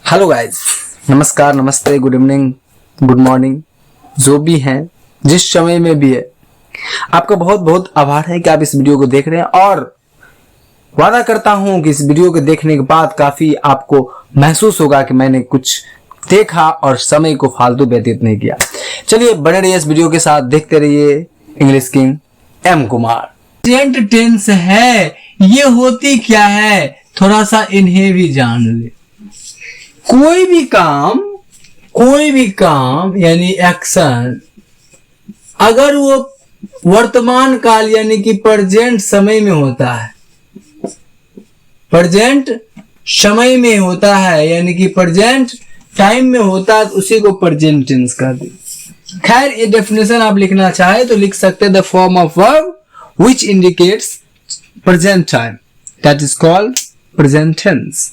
Hello guys, नमस्कार, नमस्ते, good evening, good morning, जो भी हैं, जिस समय में भी है, आपका बहुत बहुत आभार है कि आप इस वीडियो को देख रहे हैं। और वादा करता हूं कि इस वीडियो को देखने के बाद काफी आपको महसूस होगा कि मैंने कुछ देखा और समय को फालतू व्यतीत नहीं किया। चलिए बने रहिए इस वीडियो के साथ, देखते रहिए English king M Kumar. Present tense है, ये होती क्या है, थोड़ा सा इन्हें भी जान ले। कोई भी काम यानी एक्शन अगर वो वर्तमान काल यानी कि प्रेजेंट समय में होता है, प्रेजेंट समय में होता है यानी कि प्रेजेंट टाइम में होता है, तो उसी को प्रेजेंट टेंस कहते हैं। खैर, ये डेफिनेशन आप लिखना चाहे तो लिख सकते हैं, the form of verb which indicates present time, that is called present tense।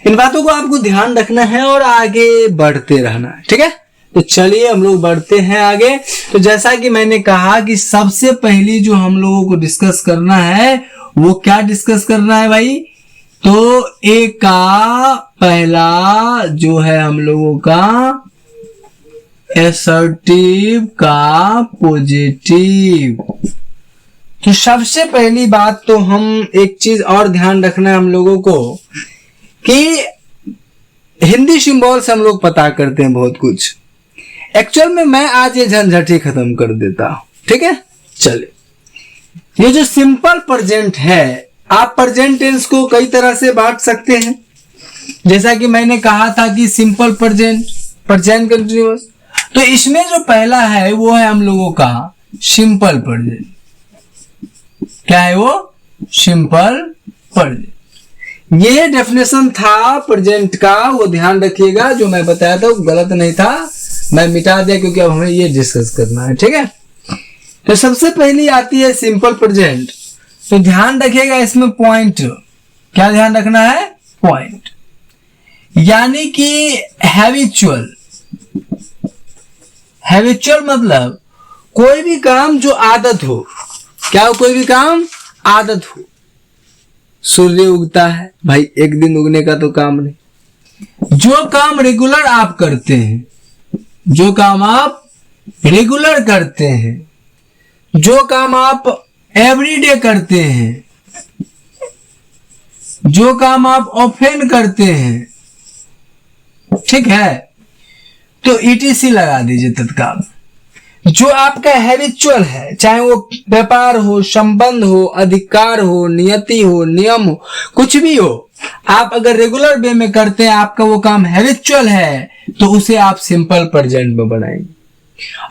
इन बातों को आपको ध्यान रखना है और आगे बढ़ते रहना है, ठीक है। तो चलिए हम लोग बढ़ते हैं आगे। तो जैसा कि मैंने कहा कि सबसे पहली जो हम लोगों को डिस्कस करना है वो क्या डिस्कस करना है भाई, तो एक का पहला जो है हम लोगों का असर्टिव का पॉजिटिव। तो सबसे पहली बात तो हम एक चीज और ध्यान रखना है हम लोगों को कि हिंदी सिंबल से हम लोग पता करते हैं बहुत कुछ। एक्चुअल में मैं आज ये झंझट ही खत्म कर देता हूं, ठीक है। चलिए, ये जो सिंपल प्रेजेंट है, आप प्रेजेंट टेंस को कई तरह से बांट सकते हैं। जैसा कि मैंने कहा था कि सिंपल प्रेजेंट, प्रेजेंट कंटिन्यूअस, तो इसमें जो पहला है वो है हम लोगों का सिंपल प्रेजेंट। क्या है वो? Simple present. ये डेफिनेशन था प्रेजेंट का, वो ध्यान रखिएगा। जो मैं बताया था वो गलत नहीं था, मैं मिटा दिया क्योंकि अब हमें ये डिस्कस करना है, ठीक है। तो सबसे पहली आती है सिंपल प्रेजेंट। तो ध्यान रखिएगा इसमें पॉइंट, क्या ध्यान रखना है? पॉइंट, यानी कि हैबिचुअल। हैबिचुअल मतलब कोई भी काम जो आदत हो। क्या हो? कोई भी काम आदत हो। सूर्य उगता है भाई, एक दिन उगने का तो काम नहीं। जो काम रेगुलर आप करते हैं, जो काम आप रेगुलर करते हैं, जो काम आप एवरीडे करते हैं, जो काम आप ऑफेन करते हैं, ठीक है, तो ईटीसी लगा दीजिए तत्काल। जो आपका हैबिचुअल है, चाहे वो व्यापार हो, संबंध हो, अधिकार हो, नियति हो, नियम हो, कुछ भी हो, आप अगर रेगुलर वे में करते हैं, आपका वो काम हैबिचुअल है, तो उसे आप सिंपल प्रेजेंट में बनाएंगे।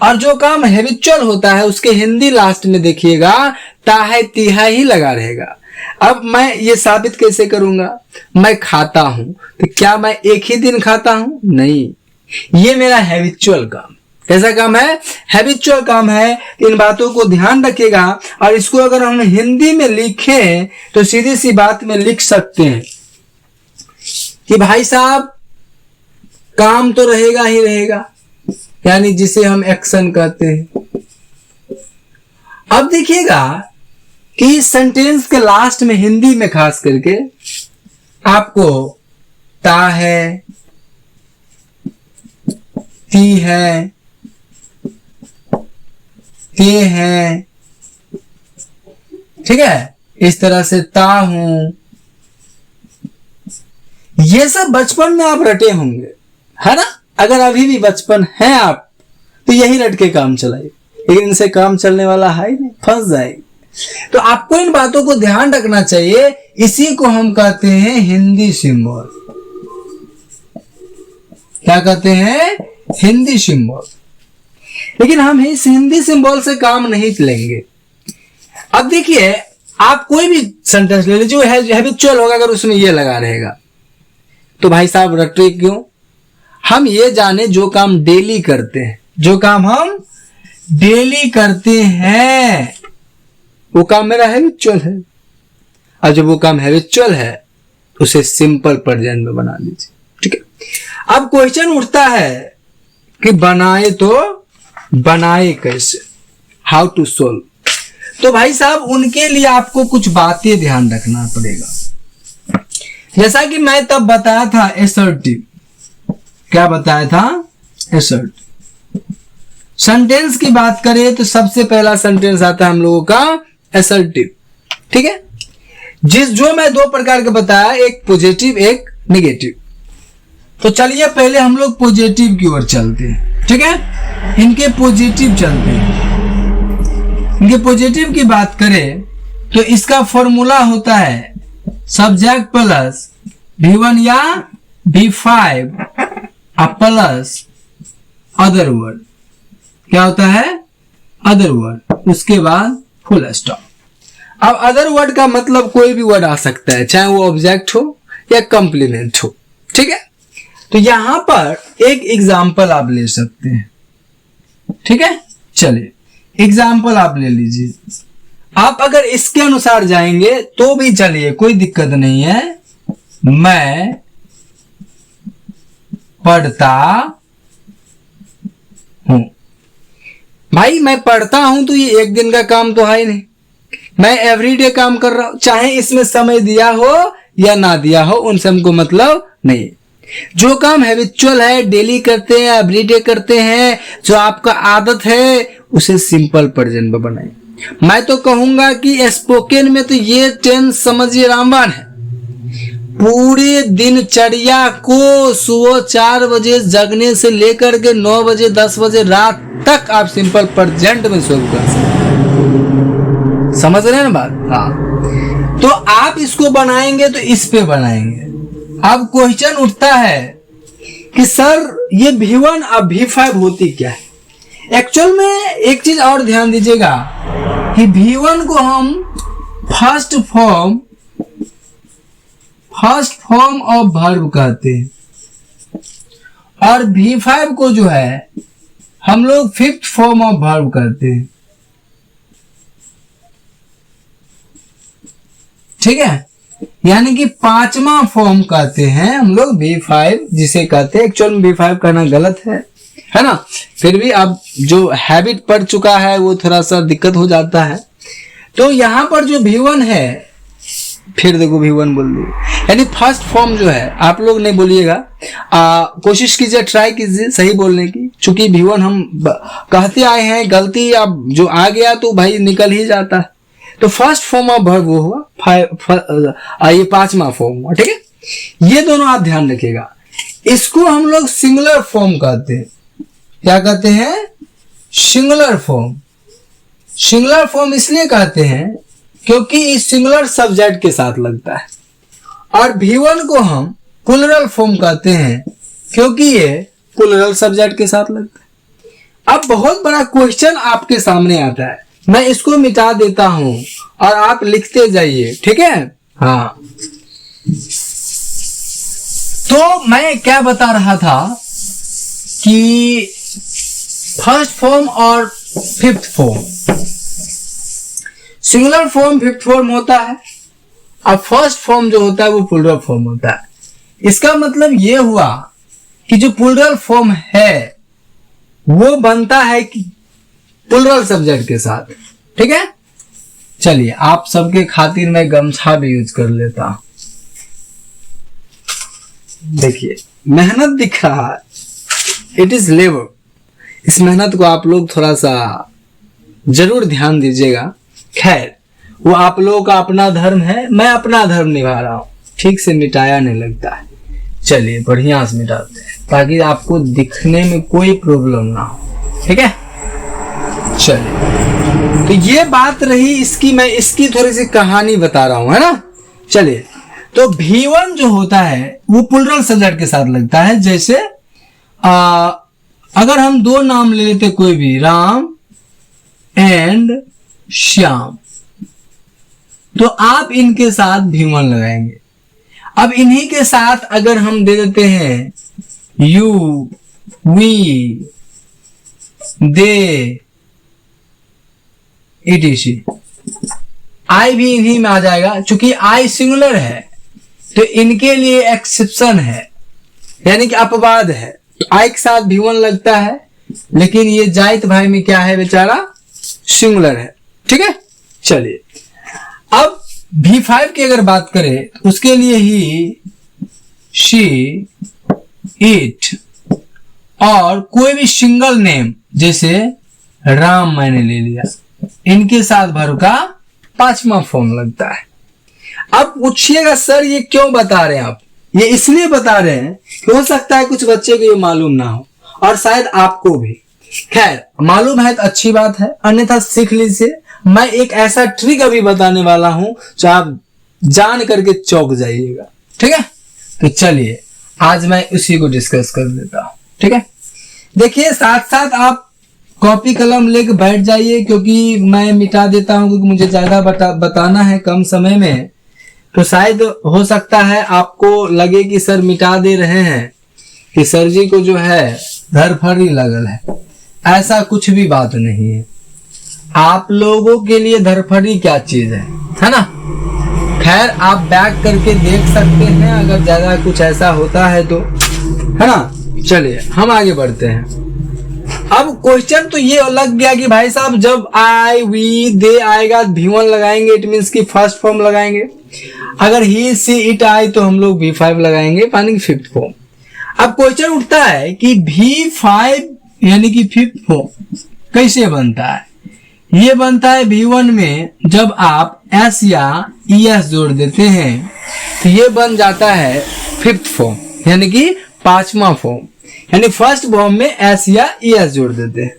और जो काम हैबिचुअल होता है उसके हिंदी लास्ट में देखिएगा ताहे तिहा ही लगा रहेगा। अब मैं ये साबित कैसे करूंगा? मैं खाता हूं, तो क्या मैं एक ही दिन खाता हूं? नहीं, ये मेरा हैबिचुअल काम। कैसा काम है? हैबिचुअल काम है। इन बातों को ध्यान रखिएगा। और इसको अगर हम हिंदी में लिखें तो सीधी सी बात में लिख सकते हैं कि भाई साहब काम तो रहेगा ही रहेगा, यानी जिसे हम एक्शन कहते हैं। अब देखिएगा कि सेंटेंस के लास्ट में हिंदी में खास करके आपको ता है, ती है, ते हैं, ठीक है, इस तरह से ता हूं, ये सब बचपन में आप रटे होंगे, है ना। अगर अभी भी बचपन है आप, तो यही रट के काम चलाइए, लेकिन इनसे काम चलने वाला है ही नहीं, फंस जाएगी। तो आपको इन बातों को ध्यान रखना चाहिए। इसी को हम कहते हैं हिंदी सिंबल। क्या कहते हैं? हिंदी सिंबल। लेकिन हम इस हिंदी सिंबल से काम नहीं लेंगे। अब देखिए, आप कोई भी सेंटेंस ले लीजिए, हैबिचुअल होगा, अगर उसमें ये लगा रहेगा तो भाई साहब रटे क्यों? हम ये जाने जो काम डेली करते हैं, जो काम हम डेली करते हैं, वो काम मेरा हैबिचुअल है। और जब वो काम हैबिचुअल है उसे सिंपल प्रेजेंट में बना लीजिए, ठीक है। अब क्वेश्चन उठता है कि बनाए तो बनाए कैसे, हाउ टू सोल्व। तो भाई साहब उनके लिए आपको कुछ बातें ध्यान रखना पड़ेगा। जैसा कि मैं तब बताया था असर्टिव, क्या बताया था? एसर्ट। सेंटेंस की बात करें तो सबसे पहला सेंटेंस आता है हम लोगों का असर्टिव। ठीक है, जो मैं दो प्रकार के बताया, एक पॉजिटिव एक नेगेटिव। तो चलिए पहले हम लोग पॉजिटिव की ओर चलते हैं। ठीक है, इनके पॉजिटिव चलते हैं। इनके पॉजिटिव की बात करें तो इसका फॉर्मूला होता है सब्जेक्ट प्लस V1 या V5 प्लस अदर वर्ड। क्या होता है? अदर वर्ड, उसके बाद फुल स्टॉप। अब अदर वर्ड का मतलब कोई भी वर्ड आ सकता है, चाहे वो ऑब्जेक्ट हो या कंप्लीमेंट हो। ठीक है, तो यहां पर एक एग्जाम्पल आप ले सकते हैं। ठीक है, चलिए एग्जाम्पल आप ले लीजिए। आप अगर इसके अनुसार जाएंगे तो भी चलिए, कोई दिक्कत नहीं है। मैं पढ़ता हूं। भाई मैं पढ़ता हूं तो ये एक दिन का काम तो है ही नहीं, मैं एवरीडे काम कर रहा हूं, चाहे इसमें समय दिया हो या ना दिया हो, उनसे हमको मतलब नहीं। जो काम हैबिचुअल है, डेली करते हैं, एवरीडे करते हैं, जो आपका आदत है, उसे सिंपल प्रेजेंट में बनाएं। मैं तो कहूंगा कि स्पोकन में तो ये टेंस समझिए रामबाण है। पूरे दिनचर्या को सुबह 4 बजे जगने से लेकर के 9 बजे 10 बजे रात तक आप सिंपल प्रेजेंट में शुरू कर सकते हैं। समझ रहे हैं ना बात? हाँ, तो आप इसको बनाएंगे तो इस पे बनाएंगे। अब क्वेश्चन उठता है कि सर ये V1 और V5 होती क्या है? एक्चुअल में एक चीज और ध्यान दीजिएगा कि V1 को हम फर्स्ट फॉर्म ऑफ वर्ब कहते हैं और V5 को जो है हम लोग फिफ्थ फॉर्म ऑफ वर्ब कहते हैं। ठीक है, यानी कि 5वां फॉर्म कहते हैं हम लोग V5, जिसे कहते हैं एक्चुअल में V5 कहना गलत है ना? फिर भी अब जो हैबिट पड़ चुका है वो थोड़ा सा दिक्कत हो जाता है। तो यहां पर जो V1 है, फिर देखो V1 बोल दिए, यानी फर्स्ट फॉर्म जो है, आप लोग नहीं बोलिएगा, कोशिश कीजिए, ट्राई कीजिए सही बोलने की। चूंकि V1 हम कहते आए हैं, गलती अब जो आ गया तो भाई निकल ही जाता है। तो फर्स्ट फॉर्म ऑफ वर्ब वो हुआ, ये 5वां फॉर्म हुआ। ठीक है, ये दोनों आप ध्यान रखिएगा। इसको हम लोग सिंगुलर फॉर्म कहते हैं। क्या कहते हैं? Singular form. सिंगुलर फॉर्म इसलिए कहते हैं क्योंकि इस सिंगुलर सब्जेक्ट के साथ लगता है, और V1 को हम प्लूरल फॉर्म कहते हैं क्योंकि ये प्लूरल सब्जेक्ट के साथ लगता है। अब बहुत बड़ा क्वेश्चन आपके सामने आता है, मैं इसको मिटा देता हूं और आप लिखते जाइए। ठीक है, हाँ, तो मैं क्या बता रहा था कि फर्स्ट फॉर्म और fifth form, singular form fifth form होता है, और फर्स्ट फॉर्म जो होता है वो प्लूरल फॉर्म होता है। इसका मतलब ये हुआ कि जो प्लूरल फॉर्म है वो बनता है कि प्लूरल सब्जेक्ट के साथ। ठीक है, चलिए आप सबके खातिर मैं गमछा भी यूज कर लेता हूं। देखिए मेहनत दिख रहा है, इट इज लेबर। इस मेहनत को आप लोग थोड़ा सा जरूर ध्यान दीजिएगा। खैर, वो आप लोगों का अपना धर्म है, मैं अपना धर्म निभा रहा हूं, ठीक से मिटाया नहीं लगता है। चलिए बढ़िया से मिटाते हैं ताकि आपको दिखने में कोई प्रॉब्लम ना हो। ठीक है, चलिए, तो ये बात रही इसकी, मैं इसकी थोड़ी सी कहानी बता रहा हूं, है ना? चलिए, तो V1 जो होता है वो प्लूरल सब्जेक्ट के साथ लगता है। जैसे अगर हम दो नाम ले लेते कोई भी, राम एंड श्याम, तो आप इनके साथ V1 लगाएंगे। अब इन्हीं के साथ अगर हम दे देते हैं यू, वी, दे, etc, आई भी इन्हीं में आ जाएगा। चूंकि आई सिंगुलर है तो इनके लिए एक्सेप्शन है, यानी कि अपवाद है। तो आई के साथ V1 लगता है, लेकिन ये जाइत भाई में क्या है बेचारा? सिंगुलर है। ठीक है, चलिए अब V5 की अगर बात करें तो उसके लिए ही शी, इट, और कोई भी सिंगल नेम, जैसे राम मैंने ले लिया, इनके साथ वर्ब का 5वां फॉर्म लगता है। अब पूछिएगा सर ये क्यों बता रहे हैं आप? ये इसलिए बता रहे हैं कि हो सकता है कुछ बच्चे को ये मालूम ना हो और शायद आपको भी। खैर मालूम है तो अच्छी बात है, अन्यथा सीख लीजिए। मैं एक ऐसा ट्रिक अभी बताने वाला हूं जो आप जान करके चौंक जाइएगा। ठीक है, तो चलिए आज मैं उसी को डिस्कस कर देता हूं। ठीक है, देखिए साथ साथ आप कॉपी कलम लेके बैठ जाइए, क्योंकि मैं मिटा देता हूं क्योंकि मुझे ज्यादा बताना है कम समय में। तो शायद हो सकता है आपको लगे कि सर मिटा दे रहे हैं, कि सर जी को जो है धरफड़ी लगल है। ऐसा कुछ भी बात नहीं है। आप लोगों के लिए धरफड़ी क्या चीज है ना। खैर आप बैक करके देख सकते हैं अगर ज्यादा कुछ ऐसा होता है तो, है ना। चलिए हम आगे बढ़ते हैं। अब क्वेश्चन तो ये लग गया कि भाई साहब जब आई वी दे आएगा V1 लगाएंगे, इट मीन्स की फर्स्ट फॉर्म लगाएंगे। अगर ही सी इट आई तो हम लोग V5 लगाएंगे, यानी 5th फॉर्म। अब क्वेश्चन उठता है कि V5 यानी कि 5th फॉर्म कैसे बनता है। ये बनता है V1 में जब आप S या ES जोड़ देते हैं तो ये बन जाता है 5th फॉर्म, यानी कि 5वां फॉर्म। यानी फर्स्ट फॉर्म में S या ES जोड़ देते हैं।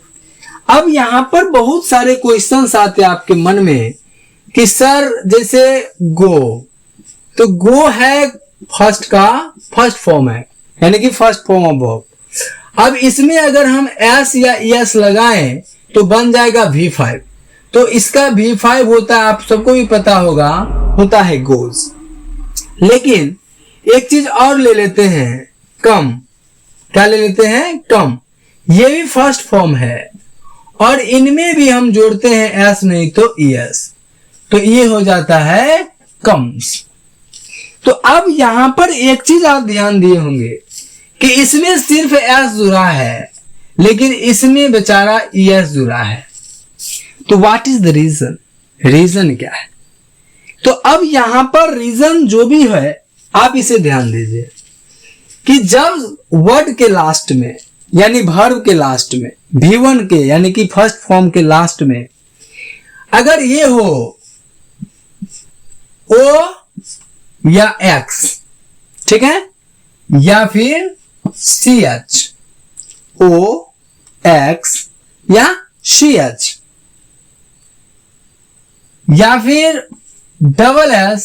अब यहां पर बहुत सारे क्वेश्चंस आते हैं आपके मन में कि सर जैसे गो, तो गो है फर्स्ट का फर्स्ट फॉर्म है, यानी कि फर्स्ट फॉर्म ऑफ वर्ब। अब इसमें अगर हम S या ES लगाएं तो बन जाएगा V5। तो इसका V5 होता है, आप सबको भी पता होगा, होता है गोज। लेकिन एक चीज और ले लेते हैं, कम। क्या ले लेते हैं? कम। ये भी फर्स्ट फॉर्म है और इनमें भी हम जोड़ते हैं S नहीं तो ES, तो ये हो जाता है कम्स। तो अब यहां पर एक चीज आप ध्यान दिए होंगे कि इसमें सिर्फ S जुड़ा है, लेकिन इसमें बेचारा ES जुड़ा है। तो what is the reason? Reason क्या है? तो अब यहां पर रीजन जो भी है आप इसे ध्यान दीजिए कि जब वर्ड के लास्ट में यानी वर्ब के लास्ट में V1 के यानी कि फर्स्ट फॉर्म के लास्ट में अगर ये हो O या X, ठीक है, या फिर CH, O X या CH, या फिर डबल S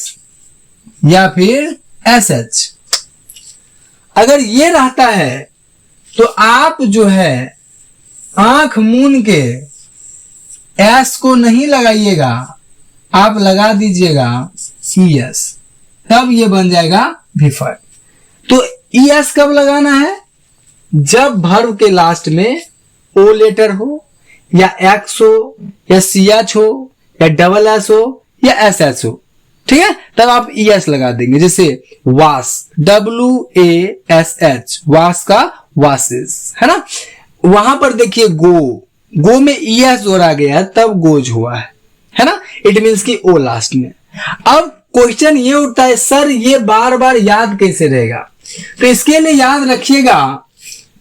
या फिर SH, अगर ये रहता है तो आप जो है आंख मूंद के S को नहीं लगाइएगा, आप लगा दीजिएगा ES, तब ये बन जाएगा V5। तो ES कब लगाना है? जब वर्ब के लास्ट में O लेटर हो या X हो या CH हो या डबल S हो या SH हो, ठीक है, तब आप ES लगा देंगे। जैसे वास, WASH, वास का वासेस, है ना। वहां पर देखिए गो में ES जोड़ा गया तब गोज हुआ है ना। इट मीन्स की O लास्ट में। अब क्वेश्चन ये उठता है सर ये बार बार याद कैसे रहेगा? तो इसके लिए याद रखिएगा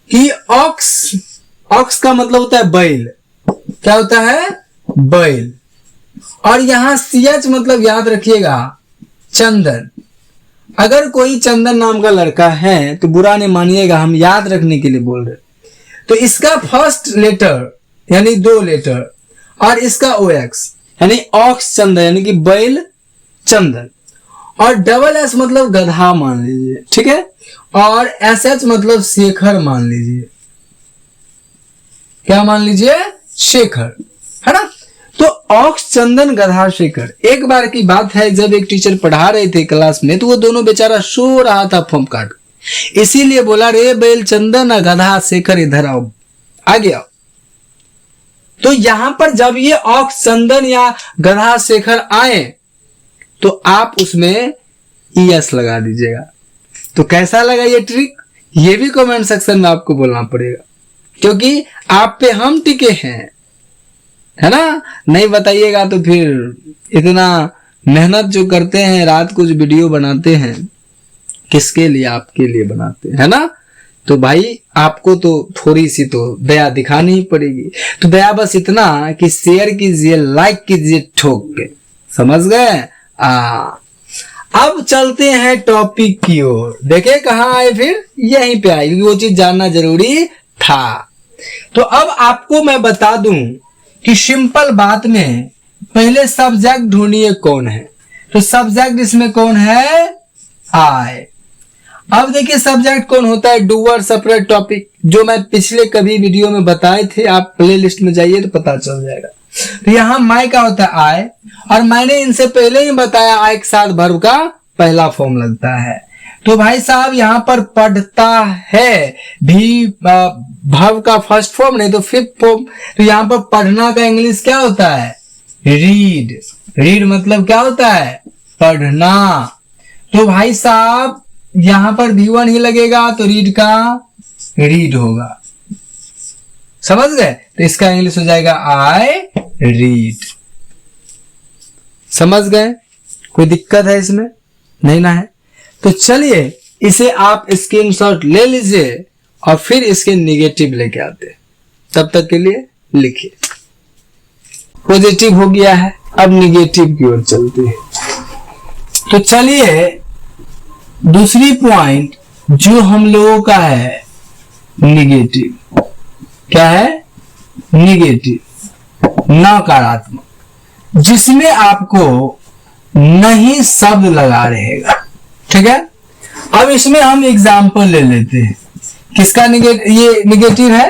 कि ऑक्स का मतलब होता है बैल। क्या होता है? बैल। और यहां CH मतलब याद रखिएगा चंदन। अगर कोई चंदन नाम का लड़का है तो बुरा नहीं मानिएगा, हम याद रखने के लिए बोल रहे। तो इसका फर्स्ट लेटर यानी 2 लेटर और इसका OX यानी ऑक्स चंदन यानी कि बैल चंदन, और डबल S मतलब गधा मान लीजिए, ठीक है, और SH मतलब शेखर मान लीजिए। क्या मान लीजिए? शेखर, है ना। तो ऑक्स चंदन गधा शेखर। एक बार की बात है जब एक टीचर पढ़ा रहे थे क्लास में तो वो दोनों बेचारा सो रहा था फॉर्म काट, इसीलिए बोला रे बैल चंदन गधा शेखर इधर आओ, आ गया। तो यहां पर जब ये ऑक्स चंदन या गधा शेखर आए तो आप उसमें ES लगा दीजिएगा। तो कैसा लगा ये ट्रिक? ये भी कमेंट सेक्शन में आपको बोलना पड़ेगा, क्योंकि आप पे हम टिके हैं, है ना। नहीं बताइएगा तो फिर इतना मेहनत जो करते हैं, रात को जो वीडियो बनाते हैं, किसके लिए? आपके लिए बनाते हैं, है ना। तो भाई आपको तो थोड़ी सी तो दया दिखानी ही पड़ेगी। तो दया बस इतना कि शेयर कीजिए, लाइक कीजिए ठोक के, समझ गए। अब चलते हैं टॉपिक की ओर। देखे कहाँ आए, फिर यहीं पे आए, क्योंकि वो चीज जानना जरूरी था। तो अब आपको मैं बता दूं कि सिंपल बात में पहले सब्जेक्ट ढूंढिए कौन है। तो सब्जेक्ट इसमें कौन है, आई। अब देखिए सब्जेक्ट कौन होता है, डूअर सेपरेट टॉपिक, जो मैं पिछले कभी वीडियो में बताए थे, आप प्ले लिस्ट में जाइए तो पता चल जाएगा। तो यहाँ माई का होता है आई, और मैंने इनसे पहले ही बताया आई के साथ वर्ब का पहला फॉर्म लगता है। तो भाई साहब यहाँ पर पढ़ता है भी वर्ब का फर्स्ट फॉर्म, नहीं तो फिफ्थ फॉर्म। तो यहाँ पर पढ़ना का इंग्लिश क्या होता है, रीड। रीड मतलब क्या होता है, पढ़ना। तो भाई साहब यहां पर V1 ही लगेगा, तो रीड का रीड होगा, समझ गए। तो इसका इंग्लिश हो जाएगा आई रीड। समझ गए, कोई दिक्कत है इसमें, नहीं ना है। तो चलिए इसे आप स्क्रीनशॉट ले लीजिए और फिर इसके निगेटिव लेके आते। तब तक के लिए लिखिए। पॉजिटिव हो गया है, अब निगेटिव की ओर चलते हैं। तो चलिए दूसरी पॉइंट जो हम लोगों का है निगेटिव, क्या है, निगेटिव, नकारात्मक, जिसमें आपको नहीं शब्द लगा रहेगा। ठीक है, अब इसमें हम एग्जाम्पल ले लेते हैं। किसका ये निगेटिव है,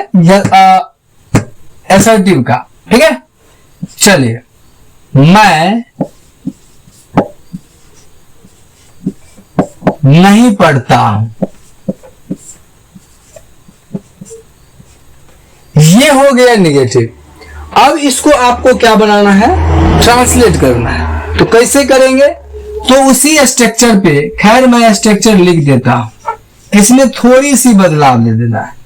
असर्टिव का। ठीक है, चलिए मैं नहीं पढ़ता हूं, ये हो गया निगेटिव। अब इसको आपको क्या बनाना है, ट्रांसलेट करना है। तो कैसे करेंगे, तो उसी स्ट्रक्चर पे, खैर मैं स्ट्रक्चर लिख देता हूं, इसमें थोड़ी सी बदलाव दे देना है।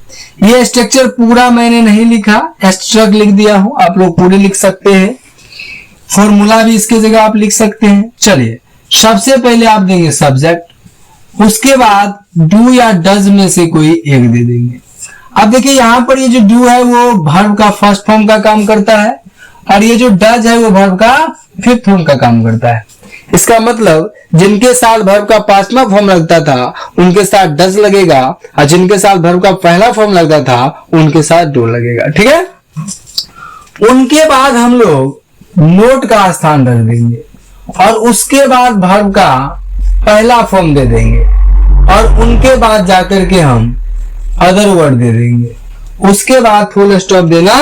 ये स्ट्रक्चर पूरा मैंने नहीं लिखा, स्ट्रक्चर लिख दिया हूं, आप लोग पूरे लिख सकते हैं, फॉर्मूला भी इसके जगह आप लिख सकते हैं। चलिए सबसे पहले आप देंगे सब्जेक्ट, उसके बाद डू या डज में से कोई एक दे देंगे। अब देखिए यहां पर ये जो डू है वो वर्ब का फर्स्ट फॉर्म का काम करता है, और ये जो डज है वो वर्ब का फिफ्थ फॉर्म का काम करता है। इसका मतलब जिनके साथ वर्ब का पांचवा फॉर्म लगता था उनके साथ डज लगेगा, और जिनके साथ वर्ब का पहला फॉर्म लगता था उनके साथ डू लगेगा। ठीक है, उनके बाद हम लोग नोट का स्थान रख देंगे, और उसके बाद वर्ब का पहला फॉर्म दे देंगे, और उनके बाद जाकर के हम अदर वर्ड दे देंगे। उसके बाद फुल स्टॉप देना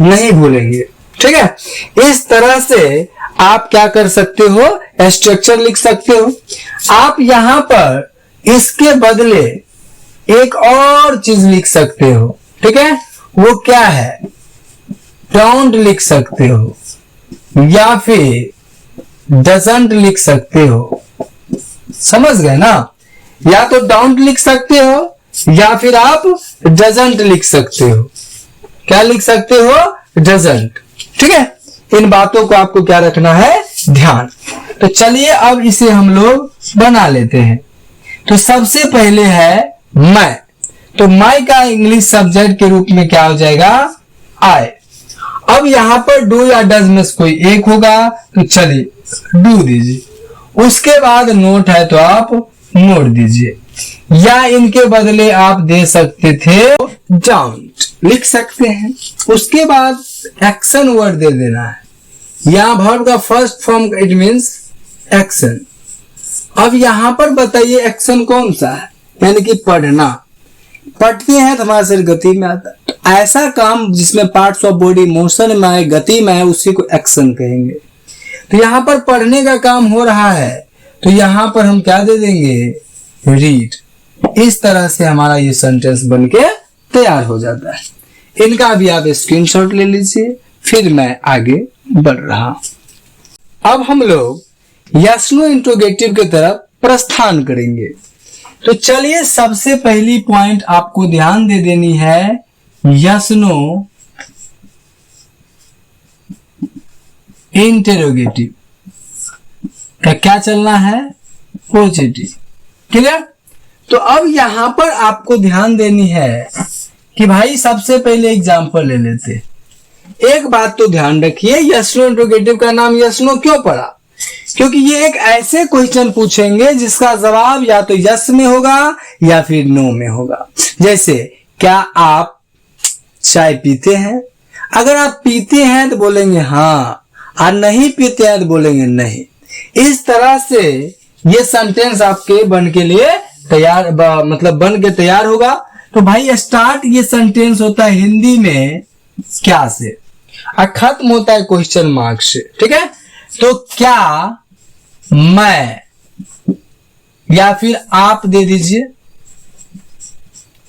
नहीं भूलेंगे। ठीक है, इस तरह से आप क्या कर सकते हो, स्ट्रक्चर लिख सकते हो। आप यहां पर इसके बदले एक और चीज लिख सकते हो। ठीक है, वो क्या है, डोंट लिख सकते हो, या फिर डजंट लिख सकते हो। समझ गए ना, या तो डोंट लिख सकते हो या फिर आप डजंट लिख सकते हो। क्या लिख सकते हो, डजंट। ठीक है, इन बातों को आपको क्या रखना है, ध्यान। तो चलिए अब इसे हम लोग बना लेते हैं। तो सबसे पहले है मैं, तो माई का इंग्लिश सब्जेक्ट के रूप में क्या हो जाएगा, आई। अब यहां पर डू या डज में से कोई एक होगा, तो चलिए डू दीजिए। उसके बाद नोट है तो आप नोट दीजिए, या इनके बदले आप दे सकते थे डोंट लिख सकते हैं। उसके बाद एक्शन वर्ड दे देना है, यहां वर्ब का first form it means action. अब यहां पर बताइए एक्शन कौन सा है, यानी कि पढ़ना। पढ़ते हैं तो हमारा शरीर गति में आता है, तो ऐसा काम जिसमें पार्ट्स ऑफ बॉडी मोशन में आए, गति में आए, उसी को एक्शन कहेंगे। तो यहां पर पढ़ने का काम हो रहा है, तो यहां पर हम क्या दे देंगे, रीड। इस तरह से हमारा ये सेंटेंस बनके तैयार हो जाता है। इनका भी आप स्क्रीनशॉट ले लीजिए, फिर मैं आगे बढ़ रहा हूं। अब हम लोग यस नो इंट्रोगेटिव की तरफ प्रस्थान करेंगे। तो चलिए सबसे पहली पॉइंट आपको ध्यान दे देनी है, यस नो इंटेरोगेटिव का क्या चलना है, पॉजिटिव। क्लियर। तो अब यहां पर आपको ध्यान देनी है कि भाई सबसे पहले एग्जाम्पल ले लेते। एक बात तो ध्यान रखिए, यस नो इंट्रोगेटिव का नाम यस नो क्यों पड़ा? क्योंकि ये एक ऐसे क्वेश्चन पूछेंगे जिसका जवाब या तो यस में होगा या फिर नो में होगा। जैसे क्या आप चाय पीते हैं? अगर आप पीते हैं तो बोलेंगे हाँ, और नहीं पीते हैं तो बोलेंगे नहीं। इस तरह से ये सेंटेंस आपके बन के लिए तैयार मतलब बन के तैयार होगा। तो भाई स्टार्ट ये सेंटेंस होता है हिंदी में क्या से और खत्म होता है क्वेश्चन मार्क से। ठीक है, तो क्या मैं या फिर आप दे दीजिए,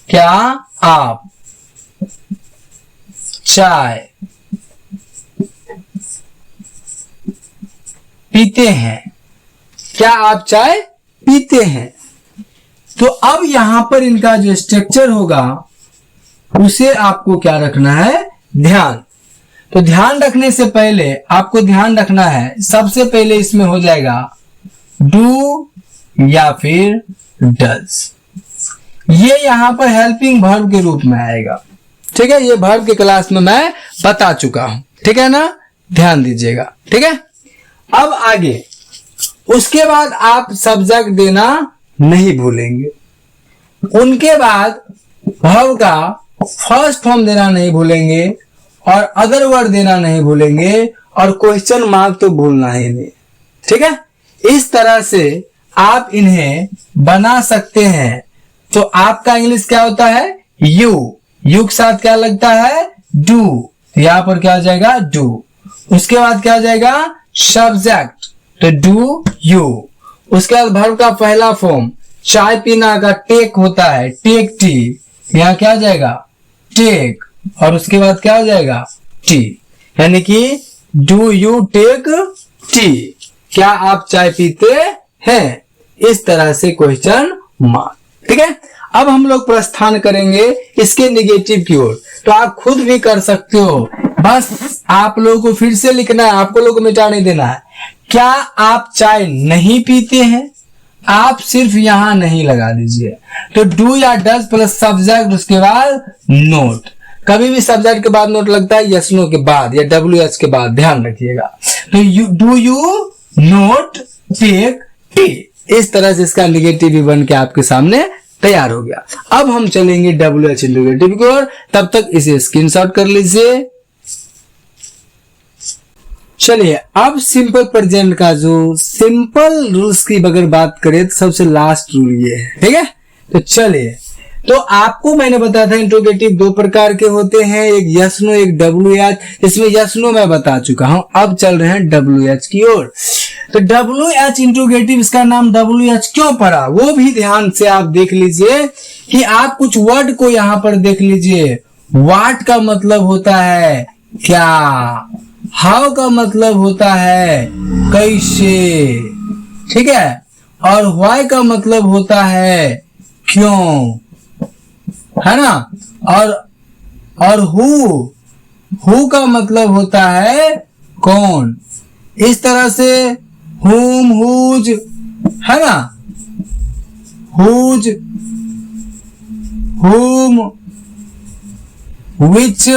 क्या आप चाय पीते हैं? क्या आप चाय पीते हैं? तो अब यहां पर इनका जो स्ट्रक्चर होगा उसे आपको क्या रखना है, ध्यान। तो ध्यान रखने से पहले आपको ध्यान रखना है, सबसे पहले इसमें हो जाएगा डू या फिर डज। ये यहां पर हेल्पिंग वर्ब के रूप में आएगा। ठीक है, ये वर्ब के क्लास में मैं बता चुका हूं। ठीक है ना, ध्यान दीजिएगा। ठीक है, अब आगे उसके बाद आप सब्जेक्ट देना नहीं भूलेंगे। उनके बाद वर्ब का फर्स्ट फॉर्म देना नहीं भूलेंगे और अदर वर्ड देना नहीं भूलेंगे और क्वेश्चन मार्क तो भूलना ही नहीं। ठीक है, इस तरह से आप इन्हें बना सकते हैं। तो आपका इंग्लिश क्या होता है, यू के साथ क्या लगता है, डू। यहां पर क्या हो जाएगा, डू। उसके बाद क्या हो जाएगा, सब्जेक्ट, तो डू यू। उसके बाद वर्ब का पहला फॉर्म चाय पीना का टेक होता है, टेक टी। यहां क्या हो जाएगा, टेक। और उसके बाद क्या हो जाएगा, टी, यानी कि डू यू टेक टी? क्या आप चाय पीते हैं? इस तरह से क्वेश्चन मार्क। ठीक है, अब हम लोग प्रस्थान करेंगे इसके निगेटिव की ओर। तो आप खुद भी कर सकते हो, बस आप लोगों को फिर से लिखना है, आपको लोगों को मिटा नहीं देना है। क्या आप चाय नहीं पीते हैं? आप सिर्फ यहां नहीं लगा दीजिए। तो डू या डज प्लस सब्जेक्ट, उसके बाद नोट। कभी भी सब्जेक्ट के बाद नोट लगता है यस नो के बाद या WH के बाद, ध्यान रखिएगा। तो do you not take tea? इस तरह से इसका निगेटिव भी बन के आपके सामने तैयार हो गया। अब हम चलेंगे WH इंट्रोगेटिव की ओर, तब तक इसे स्क्रीनशॉट कर लीजिए। चलिए, अब सिंपल प्रेजेंट का जो सिंपल रूल्स की अगर बात करें तो सबसे लास्ट रूल ये है। ठीक है, तो चलिए, तो आपको मैंने बताया था इंट्रोगेटिव दो प्रकार के होते हैं, एक यस नो, एक WH। इसमें यस नो मैं बता चुका हूं, अब चल रहे हैं WH की ओर। तो WH इंट्रोगेटिव, इसका नाम WH क्यों पड़ा वो भी ध्यान से आप देख लीजिए कि आप कुछ वर्ड को यहां पर देख लीजिए। व्हाट का मतलब होता है क्या, हाउ का मतलब होता है कैसे, ठीक है, और व्हाई का मतलब होता है क्यों, है ना, और हु का मतलब होता है कौन। इस तरह से हुम, हुज, है ना, हुज, हुम, विच,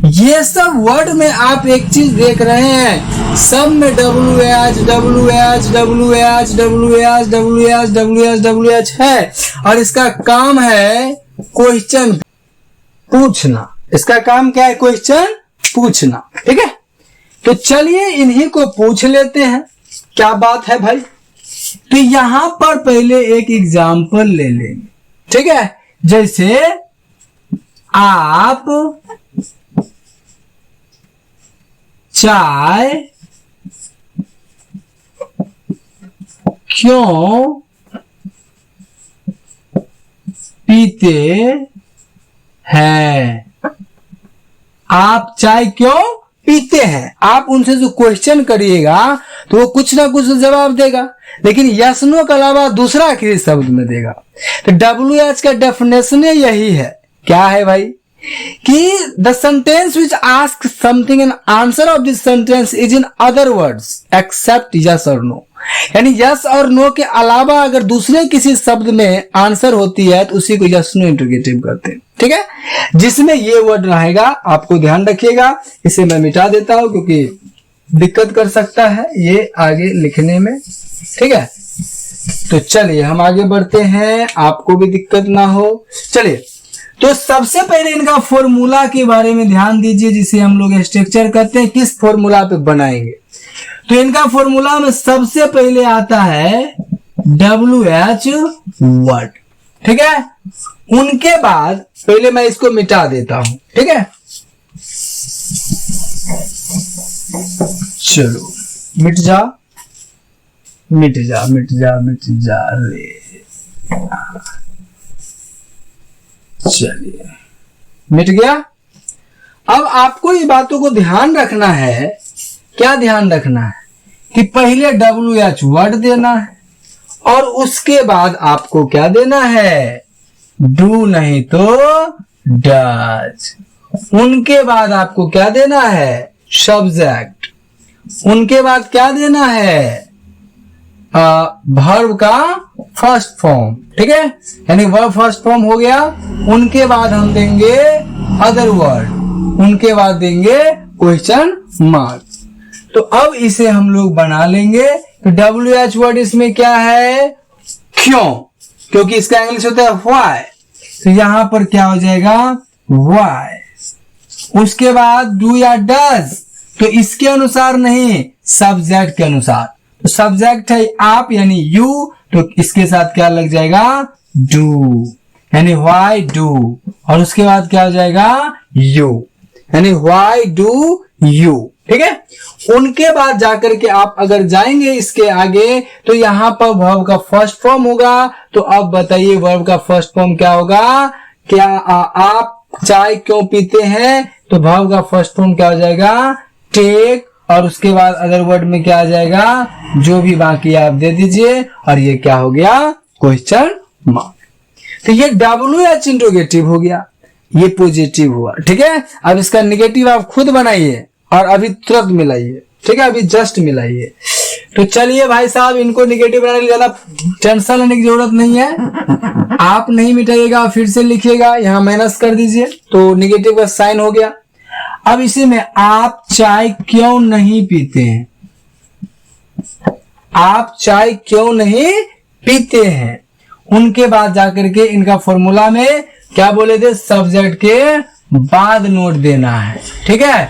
ये सब वर्ड में आप एक चीज देख रहे हैं, सब में WH, WH, WH, WH, WH, WH, WH है। और इसका काम है क्वेश्चन पूछना। इसका काम क्या है, क्वेश्चन पूछना। ठीक है, तो चलिए इन्हीं को पूछ लेते हैं। क्या बात है भाई, तो यहां पर पहले एक एग्जाम्पल ले लेंगे। ठीक है, जैसे आप चाय क्यों पीते हैं? आप चाय क्यों पीते हैं? आप उनसे जो क्वेश्चन करिएगा तो वो कुछ ना कुछ जवाब देगा, लेकिन यस नो के अलावा दूसरा आखिरी शब्द में देगा। तो WH का डेफिनेशन यही है। क्या है भाई, कि the sentence which ask something and answer of this sentence is in other words except yes और नो। यानी यस और नो के अलावा अगर दूसरे किसी शब्द में आंसर होती है तो उसी को यस नो इंटरोगेटिव करते हैं। ठीक है, जिसमें ये वर्ड रहेगा आपको ध्यान रखिएगा। इसे मैं मिटा देता हूं क्योंकि दिक्कत कर सकता है ये आगे लिखने में। ठीक है, तो चलिए हम आगे बढ़ते हैं, आपको भी दिक्कत ना हो। चलिए, तो सबसे पहले इनका फॉर्मूला के बारे में ध्यान दीजिए, जिसे हम लोग स्ट्रक्चर कहते हैं। किस फॉर्मूला पे बनाएंगे? तो इनका फॉर्मूला में सबसे पहले आता है WH वर्ड। ठीक है, उनके बाद पहले मैं इसको मिटा देता हूं। ठीक है, चलो मिट जा मिट जा मिट जा मिट जा रे। चलिए, मिट गया। अब आपको इस बातों को ध्यान रखना है। क्या ध्यान रखना है? कि पहले WH वर्ड देना है और उसके बाद आपको क्या देना है? डू नहीं तो डज। उनके बाद आपको क्या देना है? सब्जेक्ट। उनके बाद क्या देना है? वर्ब का फर्स्ट फॉर्म। ठीक है, यानी वर्ब फर्स्ट फॉर्म हो गया। उनके बाद हम देंगे अदर वर्ड, उनके बाद देंगे क्वेश्चन मार्क। तो अब इसे हम लोग बना लेंगे। तो WH वर्ड इसमें क्या है? क्यों, क्योंकि इसका इंग्लिश होता है व्हाई। तो यहां पर क्या हो जाएगा? व्हाई। उसके बाद डू या डज, तो इसके अनुसार नहीं, सब्जेक्ट के अनुसार। तो सब्जेक्ट है आप यानी यू, तो इसके साथ क्या लग जाएगा? डू, यानी व्हाई डू। और उसके बाद क्या हो जाएगा? यू, यानी व्हाई डू यू। ठीक है, उनके बाद जाकर के आप अगर जाएंगे इसके आगे तो यहां पर वर्ब का फर्स्ट फॉर्म होगा। तो अब बताइए वर्ब का फर्स्ट फॉर्म क्या होगा? क्या आप चाय क्यों पीते हैं? तो वर्ब का फर्स्ट फॉर्म क्या हो जाएगा? टेक। और उसके बाद अदर वर्ड में क्या आ जाएगा? जो भी बाकी आप दे दीजिए। और ये क्या हो गया? Question mark. तो ये WH इंट्रोगेटिव हो गया, ये पॉजिटिव हुआ। ठीक है, अब इसका निगेटिव आप खुद बनाइए और अभी तुरंत मिलाइए। ठीक है, अभी जस्ट मिलाइए। तो चलिए भाई साहब, इनको निगेटिव बनाने के लिए ज्यादा टेंशन लेने की जरूरत नहीं है। आप नहीं मिटाइएगा, फिर से लिखिएगा, यहां माइनस कर दीजिए। तो निगेटिव का साइन हो गया। अब इसी में आप चाय क्यों नहीं पीते हैं? आप चाय क्यों नहीं पीते हैं? उनके बाद जाकर के इनका फॉर्मूला में क्या बोले थे? सब्जेक्ट के बाद नोट देना है। ठीक है,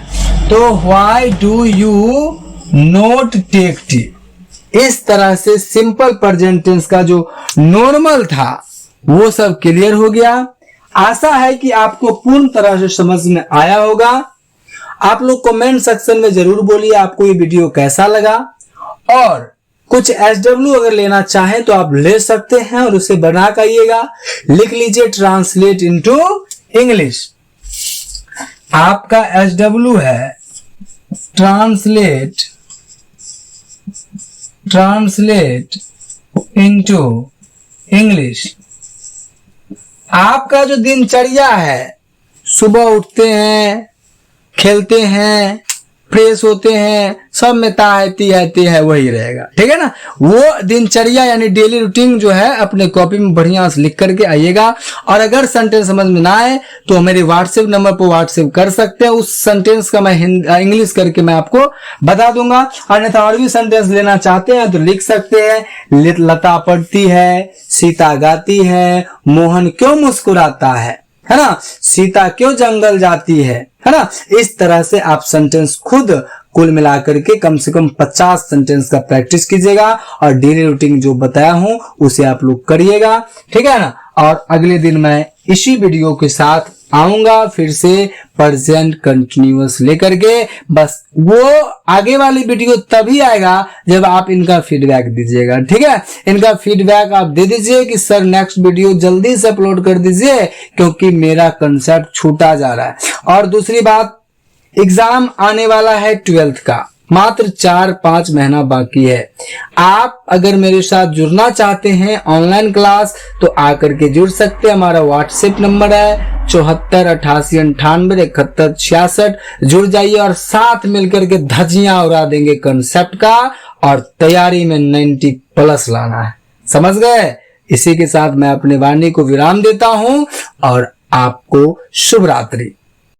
तो why do you not take tea. इस तरह से सिंपल प्रेजेंट टेंस का जो नॉर्मल था वो सब क्लियर हो गया। आशा है कि आपको पूर्ण तरह से समझ में आया होगा। आप लोग कमेंट सेक्शन में जरूर बोलिए आपको ये वीडियो कैसा लगा। और कुछ SW अगर लेना चाहें तो आप ले सकते हैं और उसे बना करिएगा। लिख लीजिए ट्रांसलेट इनटू इंग्लिश। आपका SW है ट्रांसलेट इनटू इंग्लिश। आपका जो दिनचर्या है, सुबह उठते हैं, खेलते हैं, फ्रेश होते हैं, सब में ताहती है वही रहेगा। ठीक है ना, वो दिनचर्या यानी डेली रूटीन जो है अपने कॉपी में बढ़िया से लिख करके आइएगा। और अगर सेंटेंस समझ में ना आए तो मेरे व्हाट्सएप नंबर पर व्हाट्सएप कर सकते हैं। उस सेंटेंस का मैं इंग्लिश करके मैं आपको बता दूंगा। और नहीं तो और भी सेंटेंस लेना चाहते हैं तो लिख सकते हैं। लता पढ़ती है, सीता गाती है, मोहन क्यों मुस्कुराता है ना, सीता क्यों जंगल जाती है ना। इस तरह से आप सेंटेंस खुद कुल मिलाकर के कम से कम 50 सेंटेंस का प्रैक्टिस कीजिएगा। और डेली रूटीन जो बताया हूं उसे आप लोग करिएगा। ठीक है ना। और अगले दिन मैं इसी वीडियो के साथ आऊंगा फिर से प्रेजेंट कंटिन्यूअस लेकर के। बस वो आगे वाली वीडियो तभी आएगा जब आप इनका फीडबैक दीजिएगा। ठीक है, इनका फीडबैक आप दे दीजिए कि सर नेक्स्ट वीडियो जल्दी से अपलोड कर दीजिए, क्योंकि मेरा कंसेप्ट छूटा जा रहा है। और दूसरी बात, एग्जाम आने वाला है 12th का, मात्र 4-5 महीना बाकी है। आप अगर मेरे साथ जुड़ना चाहते हैं ऑनलाइन क्लास तो आकर के जुड़ सकते हैं। हमारा व्हाट्सएप नंबर है 74 88 98 71 66 जुड़ जाइए और साथ मिलकर के धज्जियां उड़ा देंगे कंसेप्ट का और तैयारी में 90+ लाना है। समझ गए? इसी के साथ मैं अपनी वाणी को विराम देता हूं और आपको शुभ रात्रि।